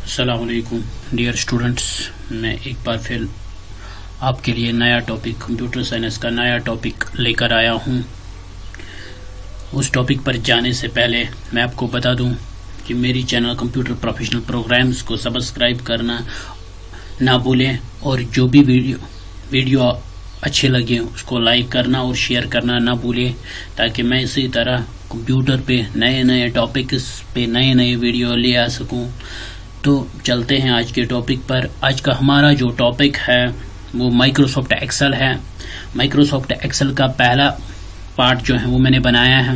अस्सलाम वालेकुम dear students, मैं एक बार फिर आपके लिए नया टॉपिक कंप्यूटर साइंस का नया टॉपिक लेकर आया हूं। उस टॉपिक पर जाने से पहले मैं आपको बता दूं कि मेरी चैनल कंप्यूटर प्रोफेशनल प्रोग्राम्स को सब्सक्राइब करना ना भूलें और जो भी वीडियो अच्छे लगे उसको लाइक करना और शेयर करना ना भूलें, ताकि मैं इसी तरह कंप्यूटर पे नए नए टॉपिक्स पे नए नए वीडियो ले आ सकूं। तो चलते हैं आज के टॉपिक पर। आज का हमारा जो टॉपिक है वो माइक्रोसॉफ्ट एक्सेल है। माइक्रोसॉफ्ट एक्सेल का पहला पार्ट जो है वो मैंने बनाया है,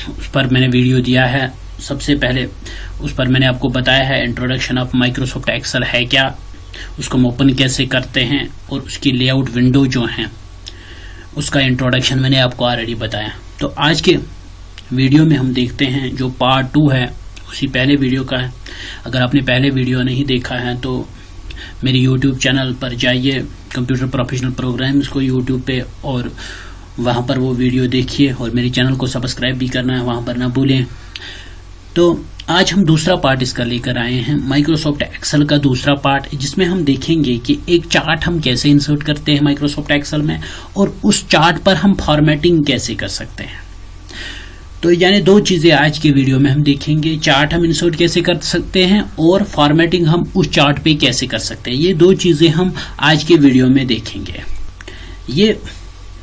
उस पर मैंने वीडियो दिया है। सबसे पहले उस पर मैंने आपको बताया है इंट्रोडक्शन ऑफ माइक्रोसॉफ्ट एक्सेल है क्या, उसको हम ओपन कैसे करते हैं और उसकी लेआउट विंडो जो है उसका इंट्रोडक्शन मैंने आपको ऑलरेडी बताया। तो आज के वीडियो में हम देखते हैं जो पार्ट 2 है, उसी पहले वीडियो का है। अगर आपने पहले वीडियो नहीं देखा है तो मेरे यूट्यूब चैनल पर जाइए, कंप्यूटर प्रोफेशनल प्रोग्राम्स को यूट्यूब पे, और वहां पर वो वीडियो देखिए और मेरे चैनल को सब्सक्राइब भी करना है, वहां पर ना भूलें। तो आज हम दूसरा पार्ट इसका लेकर आए हैं, माइक्रोसॉफ्ट एक्सेल का दूसरा पार्ट, जिसमें हम देखेंगे कि एक चार्ट हम कैसे इंसर्ट करते हैं माइक्रोसॉफ्ट एक्सेल में और उस चार्ट पर हम फॉर्मेटिंग कैसे कर सकते हैं। तो यानी दो चीजें आज के वीडियो में हम देखेंगे, चार्ट हम इंसर्ट कैसे कर सकते हैं और फॉर्मेटिंग हम उस चार्ट पे कैसे कर सकते हैं। ये दो चीजें हम आज के वीडियो में देखेंगे। ये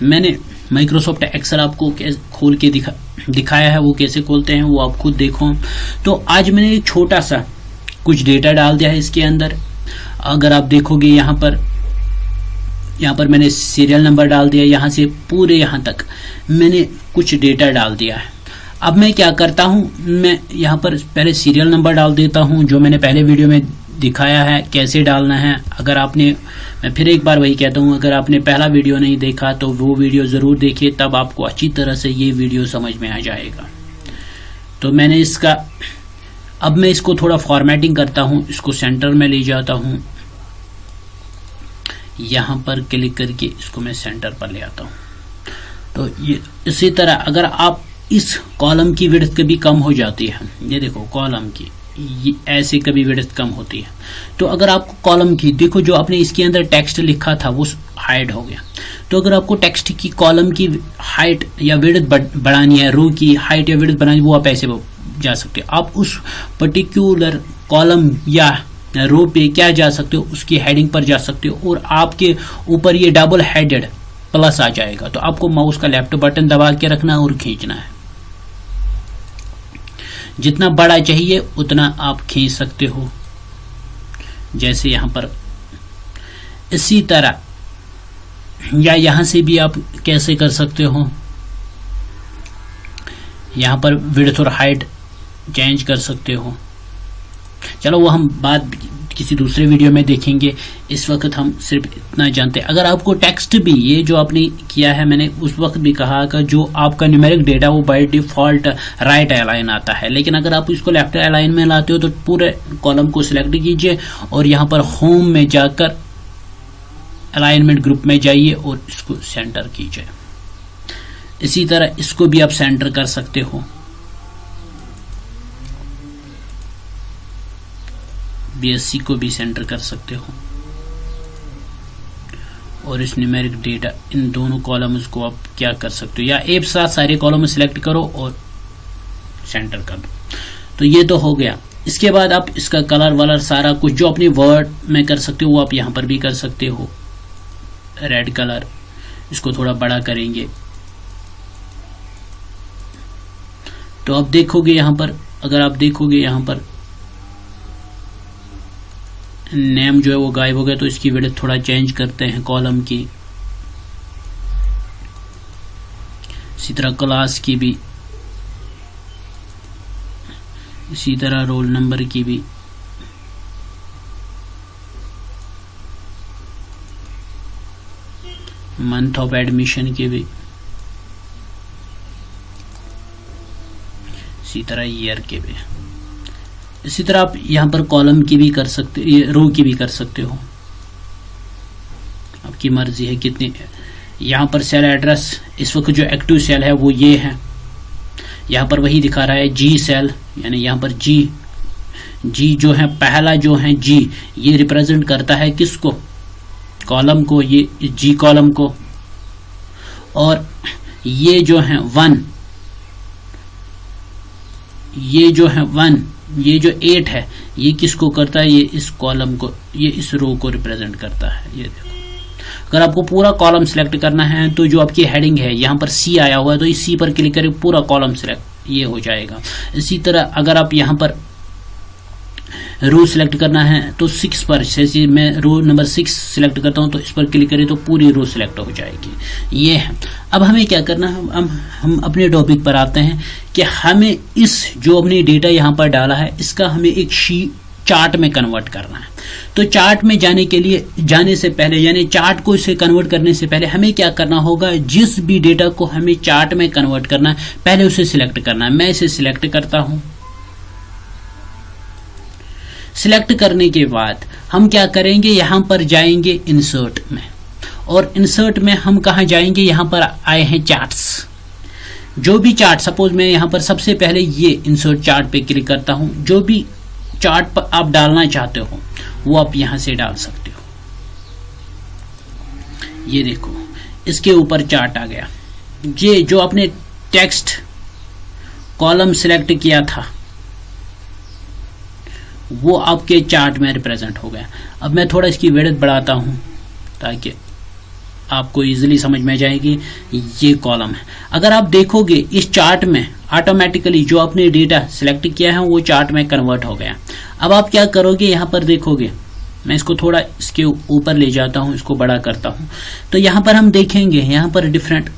मैंने माइक्रोसॉफ्ट एक्सेल आपको खोल के दिखाया है, वो कैसे खोलते हैं वो आप खुद देखो। तो आज मैंने एक छोटा सा कुछ डेटा डाल दिया है इसके अंदर। अगर आप देखोगे यहाँ पर मैंने सीरियल नंबर डाल दिया, यहाँ से पूरे यहाँ तक मैंने कुछ डेटा डाल दिया है। अब मैं क्या करता हूँ, मैं यहाँ पर पहले सीरियल नंबर डाल देता हूँ, जो मैंने पहले वीडियो में दिखाया है कैसे डालना है। अगर आपने, मैं फिर एक बार वही कहता हूँ, अगर आपने पहला वीडियो नहीं देखा तो वो वीडियो जरूर देखिए, तब आपको अच्छी तरह से ये वीडियो समझ में आ जाएगा। तो मैंने इसका, अब मैं इसको थोड़ा फॉर्मेटिंग करता हूँ, इसको सेंटर में ले जाता हूँ, यहाँ पर क्लिक करके इसको मैं सेंटर पर ले आता हूँ। तो ये इसी तरह अगर आप इस कॉलम की विड्थ कभी कम हो जाती है, ये देखो कॉलम की ये ऐसे कभी विड्थ कम होती है, तो अगर आपको कॉलम की देखो जो आपने इसके अंदर टेक्स्ट लिखा था वो हाइड हो गया। तो अगर आपको टेक्स्ट की कॉलम की हाइट या विड्थ बढ़ानी है, रो की हाइट या विड्थ बढ़ानी, वो आप ऐसे जा सकते हो। आप उस पर्टिकुलर कॉलम या रो पे क्या जा सकते हो, उसकी हेडिंग पर जा सकते हो और आपके ऊपर ये डबल हेडेड प्लस आ जाएगा। तो आपको माउस का लेफ्ट बटन दबा के रखना है और खींचना है। जितना बड़ा चाहिए उतना आप खींच सकते हो, जैसे यहां पर। इसी तरह या यहां से भी आप कैसे कर सकते हो, यहां पर विड्थ और हाइट चेंज कर सकते हो। चलो वो हम बात किसी दूसरे वीडियो में देखेंगे, इस वक्त हम सिर्फ इतना जानते हैं। अगर आपको टेक्स्ट भी, ये जो आपने किया है, मैंने उस वक्त भी कहा कि जो आपका न्यूमेरिक डेटा वो बाय डिफॉल्ट राइट अलाइन आता है, लेकिन अगर आप इसको लेफ्ट अलाइन में लाते हो तो पूरे कॉलम को सिलेक्ट कीजिए और यहाँ पर होम में जाकर अलाइनमेंट ग्रुप में जाइए और इसको सेंटर कीजिए। इसी तरह इसको भी आप सेंटर कर सकते हो, BSc को भी सेंटर कर सकते हो, और इस न्यूमेरिक डेटा इन दोनों कॉलम्स को आप क्या कर सकते हो, या एक साथ सारे कॉलम सिलेक्ट करो और सेंटर कर दो। तो ये तो हो गया। इसके बाद आप इसका कलर वलर सारा कुछ जो अपनी वर्ड में कर सकते हो वो आप यहां पर भी कर सकते हो। रेड कलर, इसको थोड़ा बड़ा करेंगे तो आप देखोगे यहां पर, अगर आप देखोगे यहां पर नेम जो है वो गायब हो गया, तो इसकी विड्थ थोड़ा चेंज करते हैं कॉलम की। इसी तरह क्लास की भी, इसी तरह रोल नंबर की भी। मंथ ऑफ एडमिशन की भी, इसी तरह ईयर के भी। इसी तरह आप यहां पर कॉलम की भी कर सकते, रो की भी कर सकते हो, आपकी मर्जी है कितनी। यहां पर सेल एड्रेस, इस वक्त जो एक्टिव सेल है वो ये है, यहाँ पर वही दिखा रहा है जी सेल, यानी यहाँ पर जी जी जो है पहला जो है जी, ये रिप्रेजेंट करता है किसको, कॉलम को, ये जी कॉलम को। और ये जो है 1, ये जो है 1, ये जो 8 है, ये किसको करता है, ये इस कॉलम को, ये इस रो को रिप्रेजेंट करता है। ये देखो, अगर आपको पूरा कॉलम सिलेक्ट करना है तो जो आपकी हेडिंग है यहाँ पर सी आया हुआ है तो इस सी पर क्लिक करें, पूरा कॉलम सिलेक्ट ये हो जाएगा। इसी तरह अगर आप यहाँ पर रो सिलेक्ट करना है तो 6 पर, जैसे मैं रो नंबर 6 सिलेक्ट करता हूं तो इस पर क्लिक करें तो पूरी रो सिलेक्ट हो जाएगी। ये है। अब हमें क्या करना है, हम अपने टॉपिक पर आते हैं कि हमें इस जो हमने डेटा यहां पर डाला है इसका हमें एक चार्ट में कन्वर्ट करना है। तो चार्ट में जाने से पहले, यानी चार्ट को इसे कन्वर्ट करने से पहले हमें क्या करना होगा, जिस भी डेटा को हमें चार्ट में कन्वर्ट करना है पहले उसे सिलेक्ट करना है। मैं इसे सिलेक्ट करता हूं। सिलेक्ट करने के बाद हम क्या करेंगे, यहां पर जाएंगे इंसर्ट में, और इंसर्ट में हम कहां जाएंगे, यहां पर आए हैं चार्ट्स। जो भी चार्ट, सपोज मैं यहां पर सबसे पहले ये इंसर्ट चार्ट पे क्लिक करता हूं। जो भी चार्ट पर आप डालना चाहते हो वो आप यहां से डाल सकते हो। ये देखो, इसके ऊपर चार्ट आ गया। ये जो आपने टेक्स्ट कॉलम सिलेक्ट किया था वो आपके चार्ट में रिप्रेजेंट हो गया। अब मैं थोड़ा इसकी विड्थ बढ़ाता हूं ताकि आपको इजीली समझ में आ जाएगी। ये कॉलम है। अगर आप देखोगे इस चार्ट में ऑटोमेटिकली जो आपने डेटा सिलेक्ट किया है वो चार्ट में कन्वर्ट हो गया। अब आप क्या करोगे, यहां पर देखोगे, मैं इसको थोड़ा इसके ऊपर ले जाता हूं, इसको बड़ा करता हूं, तो यहां पर हम देखेंगे यहां पर डिफरेंट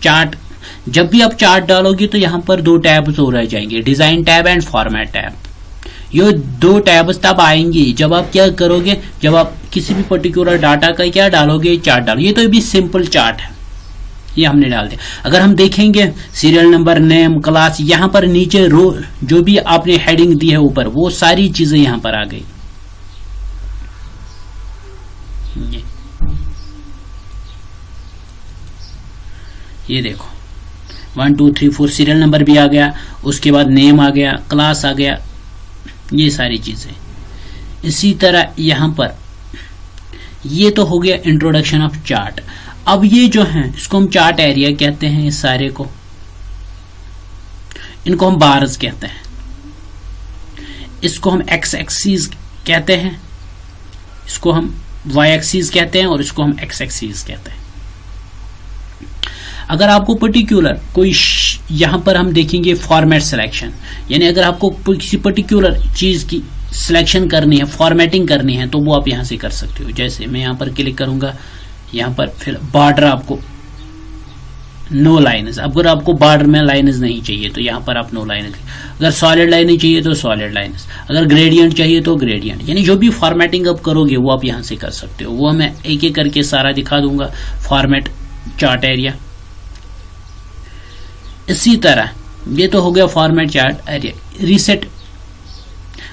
चार्ट। जब भी आप चार्ट डालोगे तो यहां पर 2 टैब्स हो रह जाएंगे, design tab and format tab. ये 2 टैब्स तब आएंगी जब आप क्या करोगे, जब आप किसी भी पर्टिकुलर डाटा का क्या डालोगे, चार्ट डालो। ये तो भी सिंपल चार्ट है, ये हमने डाल दिया। अगर हम देखेंगे सीरियल नंबर, नेम, क्लास, यहां पर नीचे रो जो भी आपने हेडिंग दी है ऊपर, वो सारी चीजें यहां पर आ गई। ये देखो 1 2 3 4 सीरियल नंबर भी आ गया, उसके बाद नेम आ गया, क्लास आ गया, ये सारी चीजें। इसी तरह यहां पर ये तो हो गया इंट्रोडक्शन ऑफ चार्ट। अब ये जो है इसको हम चार्ट एरिया कहते हैं, इस सारे को, इनको हम बार्स कहते हैं, इसको हम एक्स एक्सिस कहते हैं, इसको हम वाई एक्सिस कहते हैं और इसको हम एक्स एक्सिस कहते हैं। अगर आपको पर्टिकुलर कोई यहां पर हम देखेंगे फॉर्मेट सिलेक्शन, यानी अगर आपको किसी पर्टिकुलर चीज की सिलेक्शन करनी है, फॉर्मेटिंग करनी है, तो वो आप यहां से कर सकते हो। जैसे मैं यहां पर क्लिक करूंगा, यहां पर फिर बॉर्डर आपको नो लाइन्स, अगर आपको बॉर्डर में लाइन्स नहीं चाहिए तो यहां पर आप नो लाइन्स, अगर सॉलिड लाइन नहीं चाहिए तो सॉलिड लाइन्स, अगर ग्रेडियंट चाहिए तो ग्रेडियंट, यानी जो भी फॉर्मेटिंग आप करोगे वो आप यहां से कर सकते हो। वो मैं एक एक करके सारा दिखा दूंगा। फॉर्मेट चार्ट एरिया, इसी तरह ये तो हो गया फॉर्मेट चार्ट एरिया। रीसेट,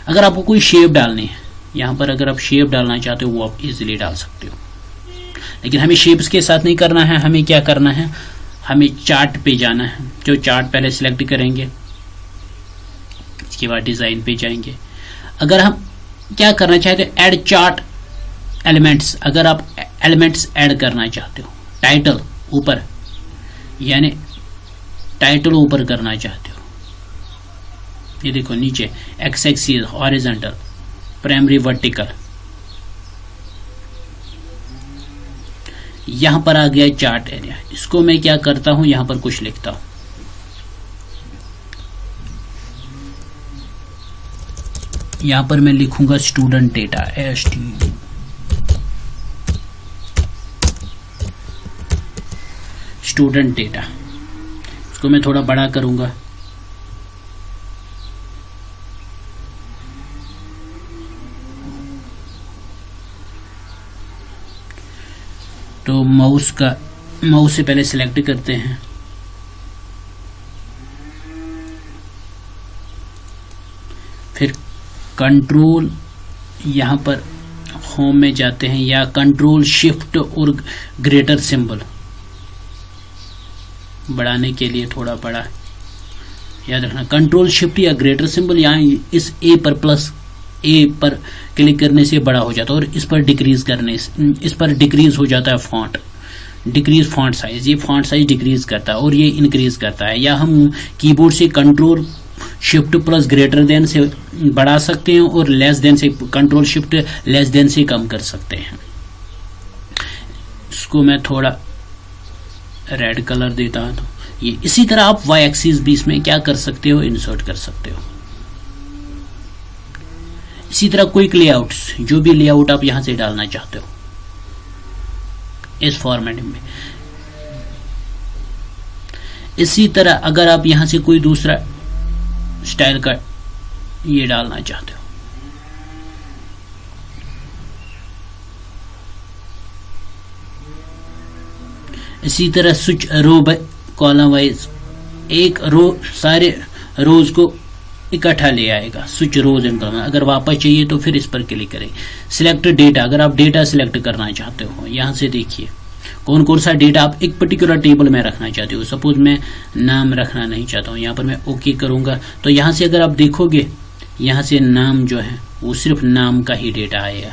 अगर आपको कोई शेप डालनी है, यहां पर अगर आप शेप डालना चाहते हो वो आप इजीली डाल सकते हो, लेकिन हमें शेप्स के साथ नहीं करना है। हमें क्या करना है, हमें चार्ट पे जाना है। जो चार्ट पहले सिलेक्ट करेंगे, इसके बाद डिजाइन पे जाएंगे। अगर हम क्या करना चाहते हो, ऐड चार्ट एलिमेंट्स, अगर आप एलिमेंट्स ऐड करना चाहते हो, टाइटल ऊपर, यानी टाइटल ऊपर करना चाहते हो, ये देखो नीचे x axis, horizontal, primary, vertical, यहां पर आ गया चार्ट एरिया। इसको मैं क्या करता हूं, यहां पर कुछ लिखता हूं, यहां पर मैं लिखूंगा student data, STU, student data. इसको मैं थोड़ा बड़ा करूंगा, तो माउस से पहले सिलेक्ट करते हैं, फिर कंट्रोल, यहां पर होम में जाते हैं, या कंट्रोल शिफ्ट और ग्रेटर सिंबल बढ़ाने के लिए थोड़ा बड़ा याद रखना, कंट्रोल शिफ्ट या ग्रेटर सिंबल, यहां इस ए पर प्लस ए पर क्लिक करने से बड़ा हो जाता है और इस पर डिक्रीज हो जाता है फॉन्ट, डिक्रीज फॉन्ट साइज। ये फॉन्ट साइज डिक्रीज करता है और ये इंक्रीज करता है। या हम कीबोर्ड से control shift plus greater than से बढ़ा सकते हैं और लेस देन से कंट्रोल शिफ्ट लेस देन से कम कर सकते हैं। इसको मैं थोड़ा रेड कलर देता हूं। तो ये इसी तरह आप वाई एक्सिस भी इसमें क्या कर सकते हो, इंसर्ट कर सकते हो। इसी तरह क्विक लेआउट्स, जो भी लेआउट आप यहां से डालना चाहते हो इस फॉर्मेट में। इसी तरह अगर आप यहां से कोई दूसरा स्टाइल का ये डालना चाहते हो, इसी तरह switch row by column wise, एक रो सारे रोज को इकट्ठा ले आएगा, स्विच रोज एंड कॉलम। अगर वापस चाहिए तो फिर इस पर क्लिक करें। सिलेक्ट डेटा, अगर आप डेटा सिलेक्ट करना चाहते हो, यहां से देखिए कौन कौन सा डेटा आप एक पर्टिकुलर टेबल में रखना चाहते हो। सपोज मैं नाम रखना नहीं चाहता हूं, यहां पर मैं ओके करूंगा तो यहां से अगर आप देखोगे यहां से नाम जो है वो सिर्फ नाम का ही डेटा आएगा।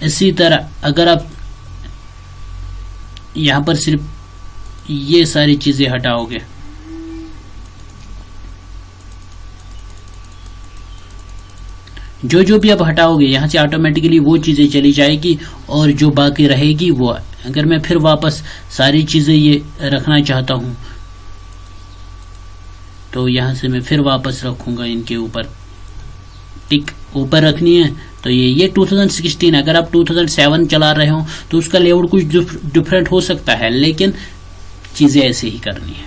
इसी तरह अगर आप यहां पर सिर्फ ये सारी चीजें हटाओगे, जो जो भी आप हटाओगे यहां से ऑटोमेटिकली वो चीजें चली जाएगी और जो बाकी रहेगी वो। अगर मैं फिर वापस सारी चीजें ये रखना चाहता हूं तो यहां से मैं फिर वापस रखूंगा, इनके ऊपर टिक ऊपर रखनी है। तो ये 2016, अगर आप 2007 चला रहे हो तो उसका लेआउट कुछ डिफरेंट हो सकता है, लेकिन चीजें ऐसे ही करनी है।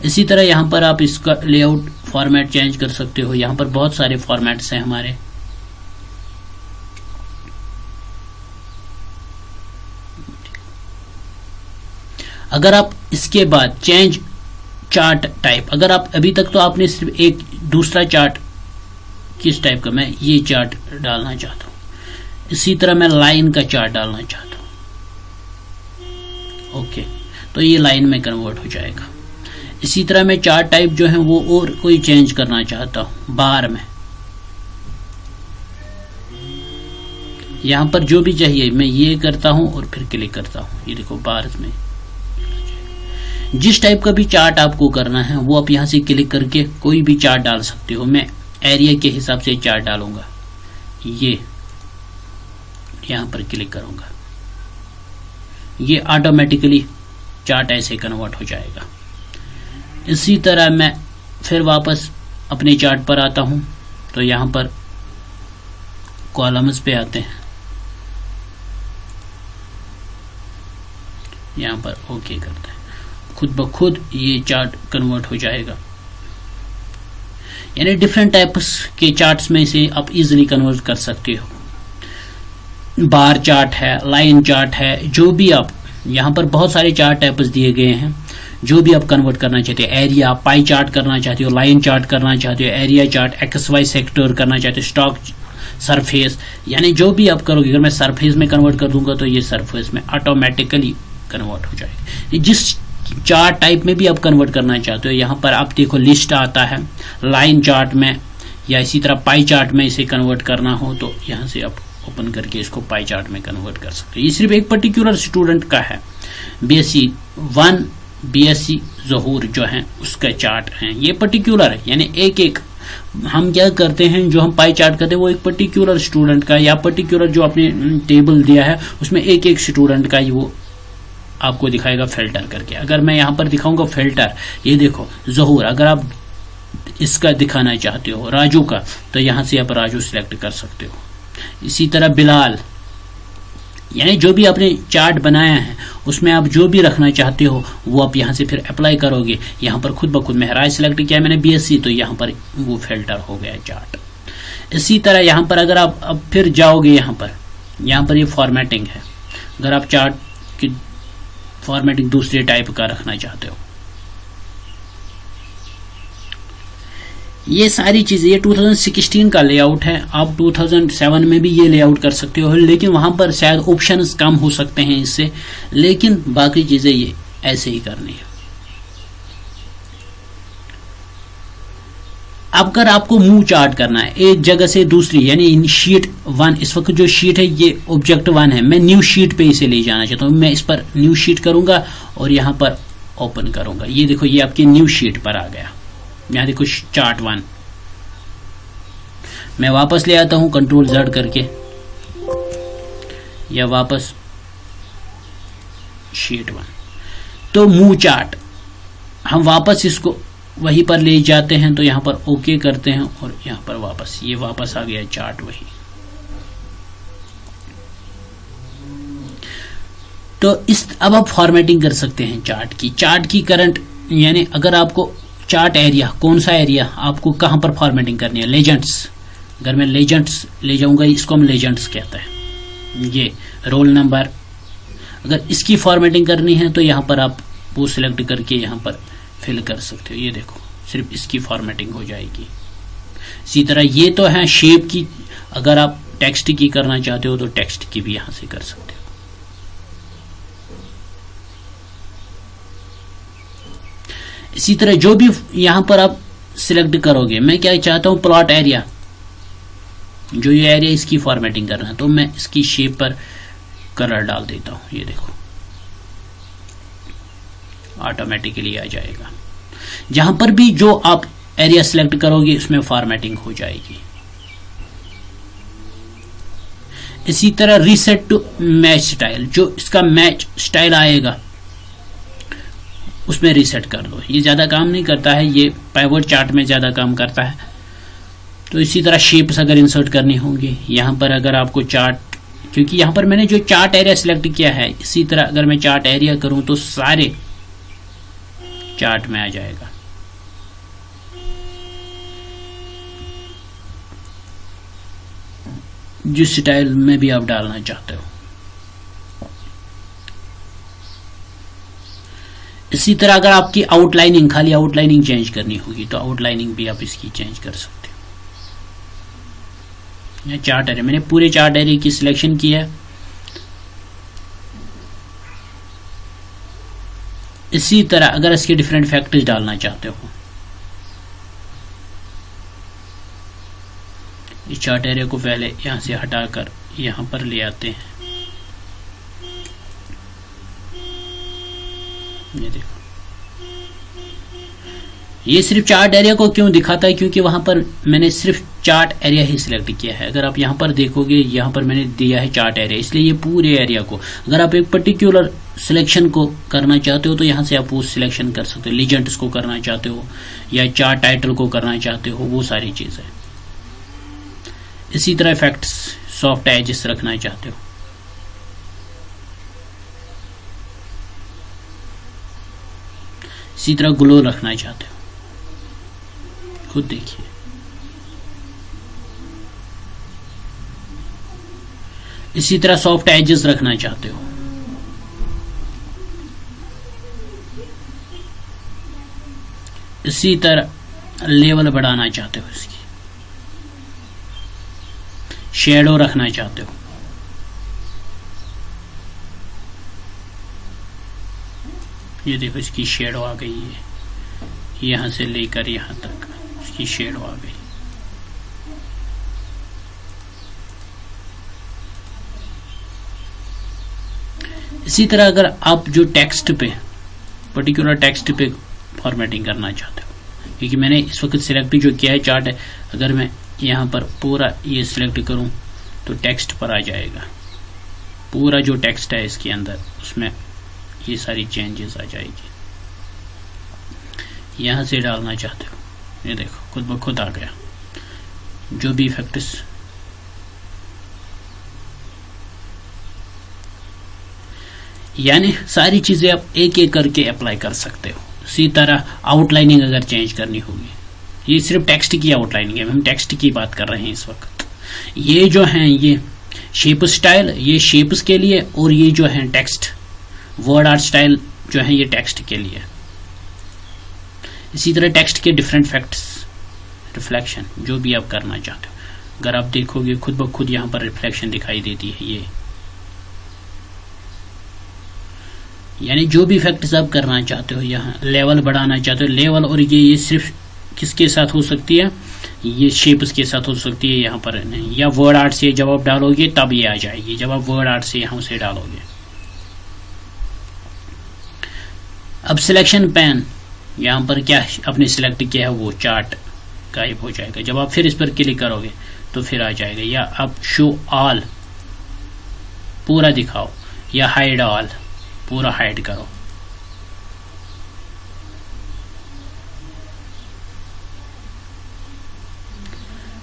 इसी तरह यहां पर आप इसका लेआउट फॉर्मेट चेंज कर सकते हो। यहां पर बहुत सारे फॉर्मेट्स हैं हमारे। अगर आप इसके बाद चेंज चार्ट टाइप, अगर आप अभी तक तो आपने सिर्फ एक दूसरा चार्ट, किस टाइप का, मैं ये चार्ट डालना चाहता हूं। इसी तरह मैं लाइन का चार्ट डालना चाहता हूं, ओके, तो ये लाइन में कन्वर्ट हो जाएगा। इसी तरह मैं चार्ट टाइप जो है वो और कोई चेंज करना चाहता हूं, बार में, यहां पर जो भी चाहिए मैं ये करता हूं और फिर क्लिक करता हूं। ये देखो बार में जिस टाइप का भी चार्ट आपको करना है वो आप यहां से क्लिक करके कोई भी चार्ट डाल सकते हो। मैं एरिया के हिसाब से चार्ट डालूंगा, ये यहां पर क्लिक करूंगा, ये ऑटोमेटिकली चार्ट ऐसे कन्वर्ट हो जाएगा। इसी तरह मैं फिर वापस अपने चार्ट पर आता हूं तो यहां पर कॉलम्स पे आते हैं, यहां पर ओके करते हैं, खुद ब खुद ये चार्ट कन्वर्ट हो जाएगा। यानी डिफरेंट टाइप्स के चार्ट्स में से आप इजीली कन्वर्ट कर सकते हो। बार चार्ट है, लाइन चार्ट है, जो भी आप, यहां पर बहुत सारे चार्ट टाइप्स दिए गए हैं, जो भी आप कन्वर्ट करना चाहते हो। एरिया, पाई चार्ट करना चाहते हो, लाइन चार्ट करना चाहते हो, area chart, X Y scatter करना चाहते हो, स्टॉक, सरफेस, यानी जो भी आप करोगे। अगर मैं सरफेस में कन्वर्ट कर दूंगा तो ये सरफेस में ऑटोमेटिकली कन्वर्ट हो जाएगा। जिस चार्ट टाइप में भी आप कन्वर्ट करना चाहते हो, यहां पर आप देखो लिस्ट आता है, लाइन चार्ट में या इसी तरह पाई चार्ट में इसे कन्वर्ट करना हो तो यहां से आप ओपन करके इसको पाई चार्ट में कन्वर्ट कर सकते हो। ये सिर्फ एक पर्टिकुलर स्टूडेंट का है, BSc 1 BSc ज़हूर जो है उसका चार्ट है, ये पर्टिकुलर है। यानी एक एक हम क्या करते हैं, जो हम पाई चार्ट करते हैं वो एक पर्टिकुलर स्टूडेंट का या पर्टिकुलर जो आपने टेबल दिया है उसमें एक एक स्टूडेंट का ही वो आपको दिखाएगा फिल्टर करके। अगर मैं यहां पर दिखाऊंगा फिल्टर, ये देखो ज़हूर, अगर आप इसका दिखाना चाहते हो राजू का तो यहां से आप राजू सिलेक्ट कर सकते हो। इसी तरह बिलाल, यानी जो भी आपने चार्ट बनाया है उसमें आप जो भी रखना चाहते हो वो आप यहां से फिर अप्लाई करोगे। यहां पर खुद ब खुद महराज सिलेक्ट किया मैंने BSc, तो यहां पर वो फिल्टर हो गया चार्ट। इसी तरह यहां पर अगर आप अब फिर जाओगे, यहां पर ये फॉर्मेटिंग है। अगर आप चार्ट की फॉर्मेटिंग दूसरे टाइप का रखना चाहते हो, ये सारी चीजें, ये 2016 का लेआउट है। आप 2007 में भी ये लेआउट कर सकते हो, लेकिन वहां पर शायद ऑप्शंस कम हो सकते हैं इससे, लेकिन बाकी चीजें ये ऐसे ही करनी है। अगर आपको मूव चार्ट करना है एक जगह से दूसरी, यानी शीट 1, इस वक्त जो शीट है ये ऑब्जेक्ट 1 है, मैं न्यू शीट पे इसे ले जाना चाहता हूं। मैं इस पर न्यू शीट करूंगा और यहां पर ओपन करूंगा। ये देखो ये आपकी न्यू शीट पर आ गया। यहां देखो चार्ट 1। मैं वापस ले आता हूं कंट्रोल Z करके, या वापस शीट 1। तो मूव चार्ट हम वापस इसको वहीं पर ले जाते हैं, तो यहां पर ओके करते हैं और यहां पर वापस, ये वापस आ गया चार्ट वही। तो इस अब आप फॉर्मेटिंग कर सकते हैं चार्ट की करंट, यानी अगर आपको चार्ट एरिया, कौन सा एरिया आपको कहां पर फॉर्मेटिंग करनी है, लेजेंड्स। अगर मैं लेजेंड्स ले जाऊंगा, इसको हम लेजेंड्स कहते हैं, ये रोल नंबर, अगर इसकी फॉर्मेटिंग करनी है तो यहां पर आप वो सिलेक्ट करके यहां पर फिल कर सकते हो। ये देखो सिर्फ इसकी फॉर्मेटिंग हो जाएगी। इसी तरह ये तो है शेप की, अगर आप टेक्स्ट की करना चाहते हो तो टेक्स्ट की भी यहां से कर सकते हो। इसी तरह जो भी यहां पर आप सिलेक्ट करोगे, मैं क्या चाहता हूं प्लॉट एरिया, जो ये एरिया इसकी फॉर्मेटिंग करना है, तो मैं इसकी शेप पर कलर डाल देता हूं। ये देखो ऑटोमेटिकली आ जाएगा। जहां पर भी जो आप एरिया सिलेक्ट करोगे उसमें फॉर्मेटिंग हो जाएगी। इसी तरह रीसेट टू मैच स्टाइल, जो इसका मैच स्टाइल आएगा उसमें रीसेट कर दो। ये ज्यादा काम नहीं करता है, ये पाइवट चार्ट में ज्यादा काम करता है। तो इसी तरह शेप्स अगर इंसर्ट करनी होंगी, यहां पर अगर आपको चार्ट, क्योंकि यहां पर मैंने जो चार्ट एरिया सिलेक्ट किया है, इसी तरह अगर मैं चार्ट एरिया करूं तो सारे चार्ट में आ जाएगा। जिस स्टाइल में भी आप डालना चाहते हो। इसी तरह अगर आपकी आउटलाइनिंग, खाली आउटलाइनिंग चेंज करनी होगी तो आउटलाइनिंग भी आप इसकी चेंज कर सकते हो। चार्ट एरिया, मैंने पूरे चार्ट एरिया की सिलेक्शन की है। इसी तरह अगर इसके डिफरेंट फैक्टर्स डालना चाहते हो, इस चार्ट एरिया को पहले यहां से हटाकर यहां पर ले आते हैं। ये देखो, ये सिर्फ चार्ट एरिया को क्यों दिखाता है, क्योंकि वहां पर मैंने सिर्फ चार्ट एरिया ही सिलेक्ट किया है। अगर आप यहां पर देखोगे, यहां पर मैंने दिया है चार्ट एरिया, इसलिए ये पूरे एरिया को, अगर आप एक पर्टिकुलर सिलेक्शन को करना चाहते हो तो यहां से आप वो सिलेक्शन कर सकते हो। लीजेंड्स को करना चाहते हो या चार्ट टाइटल को करना चाहते हो, वो सारी चीजें। इसी तरह इफेक्ट्स, सॉफ्ट एजेस रखना चाहते हो, इसी तरह ग्लो रखना चाहते हो, खुद देखिए। इसी तरह सॉफ्ट एजेस रखना चाहते हो, इसी तरह लेवल बढ़ाना चाहते हो, इसकी शेडो रखना चाहते हो, ये देखो इसकी शेडो आ गई है, यहां से लेकर यहां तक इसकी शेडो आ गई। इसी तरह अगर आप जो टेक्स्ट पे, पर्टिकुलर टेक्स्ट पे फॉर्मेटिंग करना चाहते हो, क्योंकि मैंने इस वक्त सिलेक्ट जो किया है चार्ट है, अगर मैं यहां पर पूरा ये सिलेक्ट करूं तो टेक्स्ट पर आ जाएगा। पूरा जो टेक्स्ट है इसके अंदर, उसमें ये सारी चेंजेस आ जाएगी। यहां से डालना चाहते हो, ये देखो खुद ब खुद आ गया। जो भी इफेक्ट्स, यानी सारी चीजें आप एक एक करके अप्लाई कर सकते हो। इसी तरह आउटलाइनिंग अगर चेंज करनी होगी, ये सिर्फ टेक्स्ट की आउटलाइनिंग है, हम टेक्स्ट की बात कर रहे हैं इस वक्त। ये जो है ये शेप स्टाइल, ये शेप्स के लिए, और ये जो है टेक्स्ट वर्ड आर्ट स्टाइल जो है ये टेक्स्ट के लिए। इसी तरह टेक्स्ट के डिफरेंट फैक्ट्स, रिफ्लेक्शन, जो भी आप करना चाहते हो, अगर आप देखोगे खुद ब खुद यहां पर रिफ्लेक्शन दिखाई देती है। ये यानी जो भी फैक्ट्स आप करना चाहते हो, यहाँ लेवल बढ़ाना चाहते हो, लेवल, और ये सिर्फ किसके साथ हो सकती है, ये शेप उसके साथ हो सकती है, यहाँ पर नहीं, या वर्ड आर्ट से जब आप डालोगे तब ये आ जाएगी, जब आप वर्ड आर्ट से यहाँ से डालोगे। अब सिलेक्शन पैन, यहाँ पर क्या आपने सिलेक्ट किया है वो चार्ट गायब हो जाएगा। जब आप फिर इस पर क्लिक करोगे तो फिर आ जाएगा, या आप शो ऑल पूरा दिखाओ, या हाइड ऑल पूरा हाइड करो।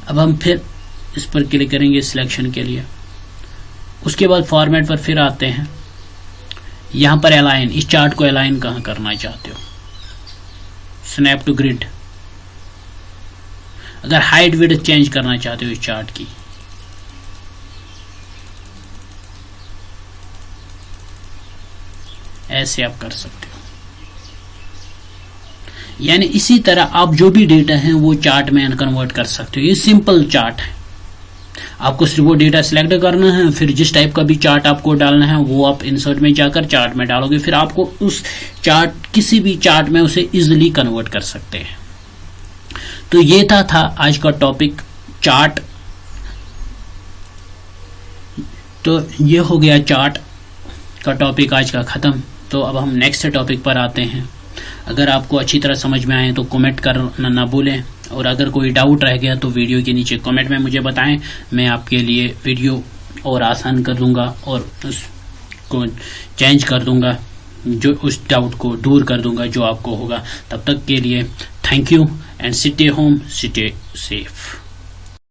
अब हम फिर इस पर क्लिक करेंगे सिलेक्शन के लिए। उसके बाद फॉर्मेट पर फिर आते हैं, यहां पर अलाइन, इस चार्ट को अलाइन कहां करना चाहते हो, स्नैप टू ग्रिड। अगर हाइट विड्थ चेंज करना चाहते हो इस चार्ट की, ऐसे आप कर सकते हो। यानी इसी तरह आप जो भी डेटा है वो चार्ट में कन्वर्ट कर सकते हो। ये सिंपल चार्ट है, आपको सिर्फ वो डेटा सिलेक्ट करना है, फिर जिस टाइप का भी चार्ट आपको डालना है वो आप इंसर्ट में जाकर चार्ट में डालोगे, फिर आपको उस चार्ट किसी भी चार्ट में उसे इजिली कन्वर्ट कर सकते हैं। तो ये था आज का टॉपिक चार्ट। तो ये हो गया चार्ट का टॉपिक आज का खत्म। तो अब हम नेक्स्ट टॉपिक पर आते हैं। अगर आपको अच्छी तरह समझ में आए तो कमेंट करना ना भूलें, और अगर कोई डाउट रह गया तो वीडियो के नीचे कमेंट में मुझे बताएं, मैं आपके लिए वीडियो और आसान कर दूंगा और उसको चेंज कर दूंगा, जो उस डाउट को दूर कर दूंगा जो आपको होगा। तब तक के लिए thank you and stay home, stay safe.